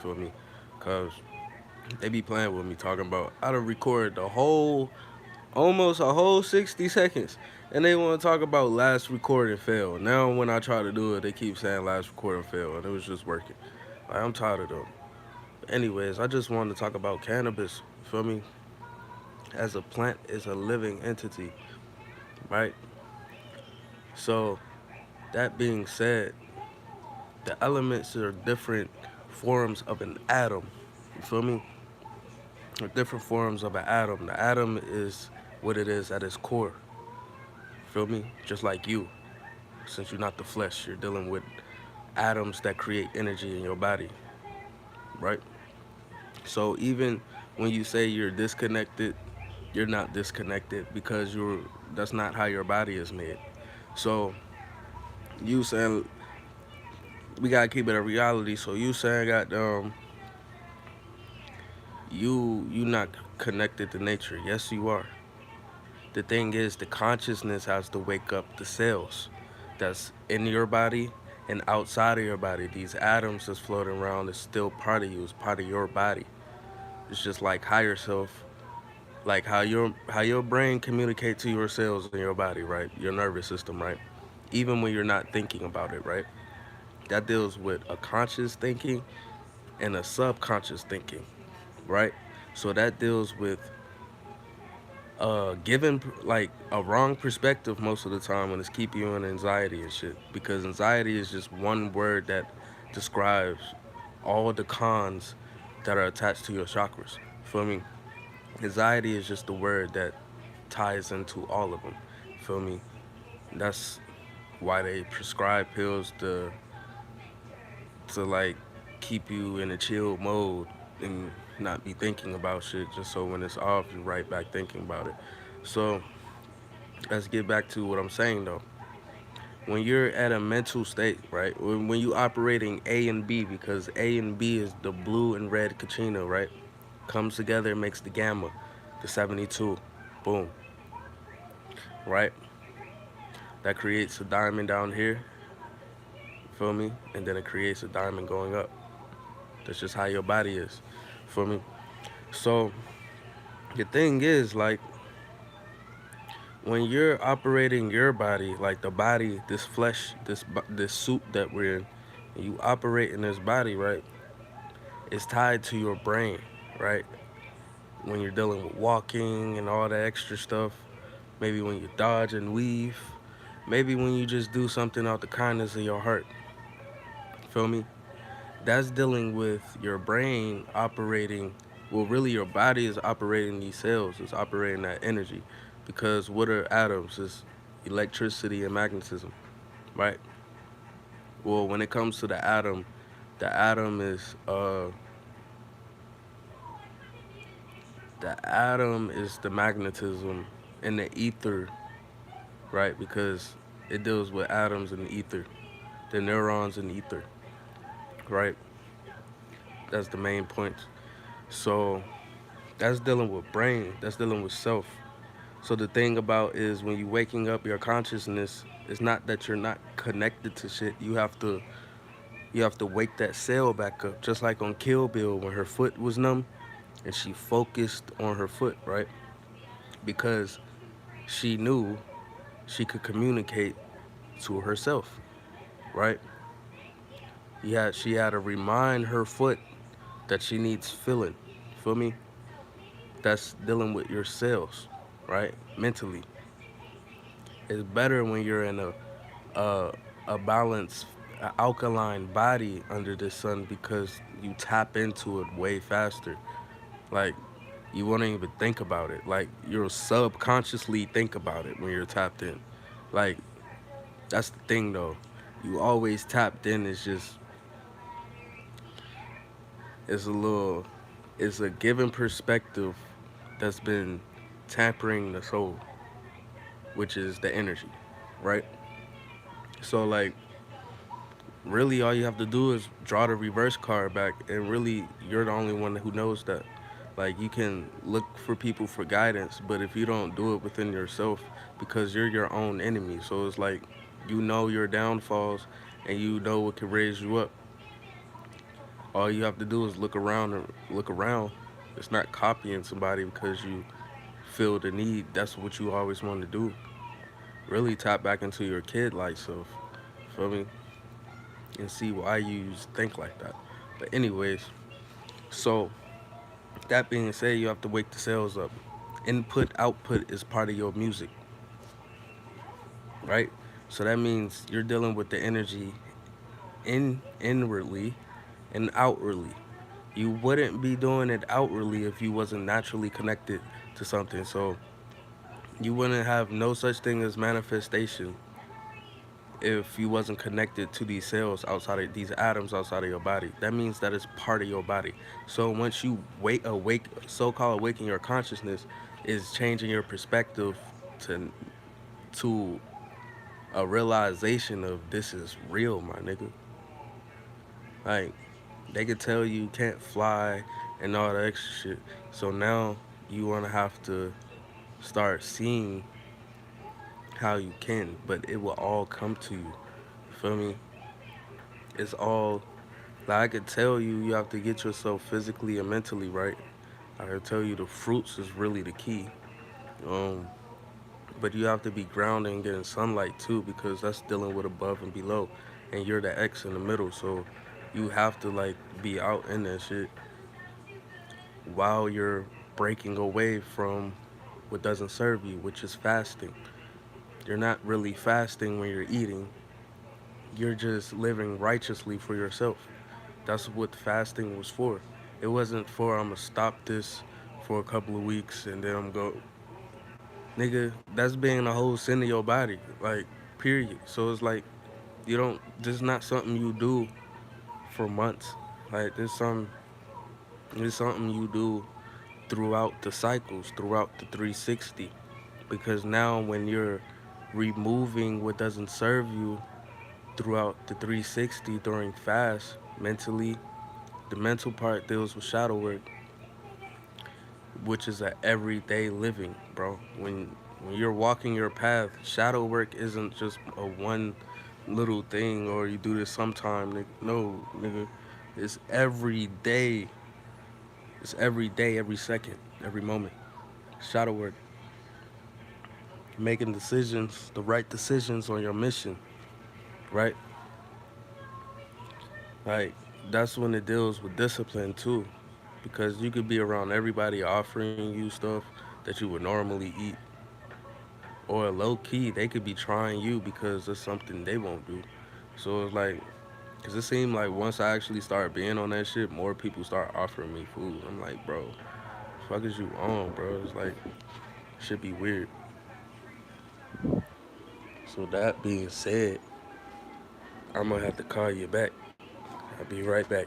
feel me? Cause they be playing with me talking about I done record the whole almost a whole 60 seconds. And they want to talk about last recording fail. Now when I try to do it, they keep saying last recording fail, and it was just working. Like, I'm tired of them. Anyways, I just wanted to talk about cannabis. You feel me? As a plant is a living entity, right? So that being said, the elements are different forms of an atom. You feel me? Or different forms of an atom. The atom is what it is at its core. Feel me? Just like you. Since you're not the flesh, you're dealing with atoms that create energy in your body, right? So even when you say you're disconnected, you're not disconnected because you're that's not how your body is made. So you saying we gotta keep it a reality. So you saying got you not connected to nature. Yes you are. The thing is the consciousness has to wake up the cells that's in your body and outside of your body. These atoms that's floating around is still part of you, it's part of your body. It's just like higher self, like how your brain communicates to your cells in your body, right? Your nervous system, right? Even when you're not thinking about it, right? That deals with a conscious thinking and a subconscious thinking, right? So that deals with giving like a wrong perspective most of the time when it's keeping you in anxiety and shit. Because anxiety is just one word that describes all the cons that are attached to your chakras. Feel me? Anxiety is just the word that ties into all of them. Feel me? That's why they prescribe pills to like keep you in a chill mode and not be thinking about shit just so when it's off you're right back thinking about it. So let's get back to what I'm saying though. When you're at a mental state, right? When you operating A and B, because A and B is the blue and red Kachina, right? Comes together, makes the gamma, the 72. Boom, right? That creates a diamond down here, feel me? And then it creates a diamond going up. That's just how your body is, feel me? So the thing is, like, when you're operating your body, like the body, this flesh, this suit that we're in, and you operate in this body, right? It's tied to your brain, right? When you're dealing with walking and all that extra stuff, maybe when you dodge and weave, maybe when you just do something out the kindness of your heart, feel me? That's dealing with your brain operating. Well, really, your body is operating these cells. It's operating that energy, because what are atoms? It's electricity and magnetism, right? Well, when it comes to the atom is the magnetism and the ether, right? Because it deals with atoms and the ether, the neurons and ether, right? That's the main point. So that's dealing with brain. That's dealing with self. So the thing about is when you waking up your consciousness, it's not that you're not connected to shit. You have to wake that cell back up. Just like on Kill Bill when her foot was numb and she focused on her foot, right? Because she knew she could communicate to herself, right? She had to remind her foot that she needs feeling. Feel me? That's dealing with your cells, right? Mentally. It's better when you're in a a balanced, alkaline body under the sun because you tap into it way faster. Like you won't even think about it. Like you'll subconsciously think about it when you're tapped in. Like that's the thing though. You always tapped in. It's a little it's a given perspective that's been tampering the soul, which is the energy, right? So like really all you have to do is draw the reverse card back and really you're the only one who knows that. Like you can look for people for guidance, but if you don't do it within yourself, because you're your own enemy. So it's like you know your downfalls and you know what can raise you up. All you have to do is look around and look around. It's not copying somebody because you feel the need. That's what you always want to do. Really tap back into your kid like self. Feel me? And see why you think like that. But anyways, so that being said, you have to wake the cells up. Input output is part of your music, right? So that means you're dealing with the energy inwardly and outwardly. You wouldn't be doing it outwardly if you wasn't naturally connected to something. So you wouldn't have no such thing as manifestation if you wasn't connected to these cells outside of these atoms outside of your body. That means that it's part of your body. So once you awake, so-called awakening your consciousness is changing your perspective to to a realization of this is real, my nigga. Like they could tell you can't fly and all that extra shit. So now you wanna have to start seeing how you can, but it will all come to you. Feel me? It's all like I could tell you you have to get yourself physically and mentally right. I could tell you the fruits is really the key. Um, but you have to be grounded and getting sunlight too because that's dealing with above and below, and you're the X in the middle. So you have to like be out in that shit while you're breaking away from what doesn't serve you, which is fasting. You're not really fasting when you're eating. You're just living righteously for yourself. That's what fasting was for. It wasn't for I'm gonna stop this for a couple of weeks and then I'm go, nigga. That's being a whole sin of your body, like period. So it's like you don't. This is not something you do for months. Like this something you do throughout the cycles, throughout the 360. Because now when you're removing what doesn't serve you throughout the 360 during fast mentally, the mental part deals with shadow work, which is a everyday living, bro. When you're walking your path, shadow work isn't just a one little thing or you do this sometime. No, nigga, it's every day. It's every day, every second, every moment. Shadow work, making decisions, the right decisions on your mission, right? Like that's when it deals with discipline too, because you could be around everybody offering you stuff that you would normally eat, or low key they could be trying you because it's something they won't do. So it's like, cause it seemed like once I actually started being on that shit, more people start offering me food. I'm like, bro, fuck is you on, bro? It's like should be weird. So that being said, I'm gonna have to call you back. I'll be right back.